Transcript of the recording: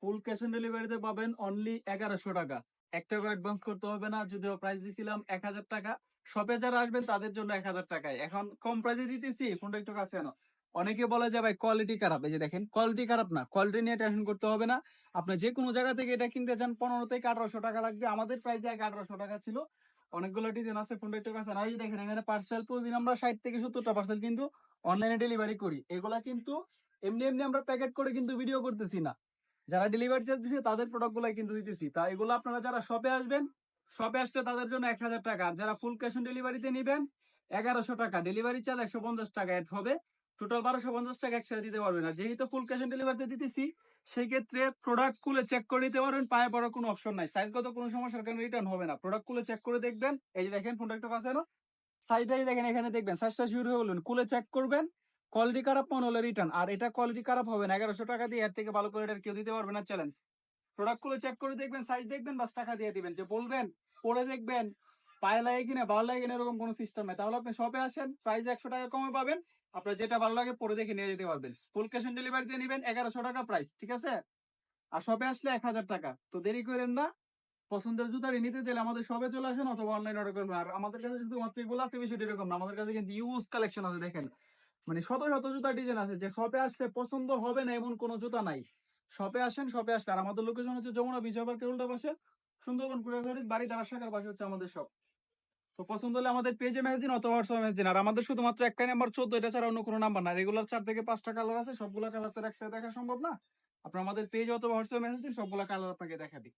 Full cash on ডেলিভারিতে পাবেন only 1100 টাকা। 1 টাকা অ্যাডভান্স করতে হবে না, যদিও প্রাইস দিছিলাম 1000 টাকা। শপে যারা আসবেন তাদের জন্য 1000 টাকায় এখন কম প্রাইসে দিতেছি। ফোনটা একটু কাছে আনো। অনেকে বলে যে ভাই কোয়ালিটি খারাপ, এই যে দেখেন কোয়ালিটি খারাপ না, কোয়ালিটি নিয়ে টেনশন করতে হবে না। আপনি যে কোনো জায়গা থেকে এটা কিনতে চান 15 থেকে 1800 টাকা লাগবে। আমাদের প্রাইস আগে 1800 টাকা ছিল। অনেকগুলো ডিজাইন আছে, ফোনটা একটু কাছে আনো। এই যে দেখেন এখানে পার্সেল প্রতিদিন আমরা 60 থেকে 70টা পার্সেল কিন্তু অনলাইনে ডেলিভারি করি। এগুলা কিন্তু এমনি এমনি আমরা প্যাকেট করে কিন্তু ভিডিও করতেছি না। যারা ডেলিভারি চার্জ দিচ্ছে তাদের প্রোডাক্ট গুলাই কিন্তু দিতেছি। তা এগুলো আপনারা যারা শপে আসবেন, শপে আসলে তাদের জন্য 1000 টাকা। আর যারা ফুল ক্যাশ অন ডেলিভারিতে নিবেন 1100 টাকা, ডেলিভারি চার্জ 150 টাকা অ্যাড হবে। টোটাল 1250 টাকা একসাথে দিতে পারবেন। আর যেহেতু ফুল ক্যাশ অন ডেলিভারিতে দিতেছি, সেই ক্ষেত্রে প্রোডাক্ট খুলে চেক করে নিতে পারবেন। পায়ে পড়ার কোনো অপশন নাই, সাইজগত কোনো সমস্যার কারণে রিটার্ন হবে না। প্রোডাক্ট খুলে চেক করে দেখবেন। এই যে দেখেন ফোনটা একটু কাছে আনো। সাইডটাই দেখেন, এখানে দেখবেন সাইজটা শুরু হয়ে বলবেন, খুলে চেক করবেন। কোয়ালিটি খারাপ মনে হলে রিটার্ন। আর এটা কোয়ালিটি খারাপ হবে না, 1100 টাকা দিয়ে এর থেকে ভালো করে এটা কেউ দিতে পারবে না, চ্যালেঞ্জ। প্রোডাক্ট গুলো চেক করে দেখবেন, সাইজ দেখবেন, বাস টাকা দিয়ে দিবেন। যে বলবেন পরে দেখবেন পায়ে লাগে কিনা ভালো লাগে কিনা এরকম কোনো সিস্টেম নাই। তাহলে আপনি শপে আসেন, প্রাইস 100 টাকা কমে পাবেন। আপনার যেটা ভালো লাগে পরে দেখে নিয়ে যেতে পারবেন। ফুল ক্যাশ অন ডেলিভারি দিয়ে নিবেন 1100 টাকা প্রাইস, ঠিক আছে? আর শপে আসলে 1000 টাকা। তো দেরি করেন না, পছন্দের জুতাটি নিতে চাইলে আমাদের শপে চলে আসেন অথবা অনলাইন অর্ডার করবেন। আর আমাদের কাছে শুধুমাত্র এগুলো আছে, বিষয়টা এরকম না, আমাদের কাছে কিন্তু ইউজ কালেকশন আছে। দেখেন মানে শত শত জুতা ডিজাইন আছে, যে শপে আসলে পছন্দ হবে না এমন কোনো জুতা নাই। শপে আসেন, শপে আসলে। আর আমাদের লোকেশন হচ্ছে যমুনা বিজয় পার্কের উল্টা পাশে, সুন্দরবন কুড়িয়াঝাড়ি বাড়ি দ্বারা শাখার পাশে হচ্ছে আমাদের শপ। তো পছন্দ হলে আমাদের পেজে মেসেজ দিন অথবা হোয়াটসঅ্যাপে মেসেজ দিন। আর আমাদের শুধুমাত্র একটাই নাম্বার 14, এটা ছাড়া অন্য কোনো নাম্বার না। রেগুলার 4 থেকে 5টা কালার আছে, সবগুলো কালার তো একসাথে দেখা সম্ভব না। আপনার আমাদের পেজ অথবা হোয়াটসঅ্যাপে মেসেজ দিন, সবগুলো কালার আপনাকে দেখা দিই।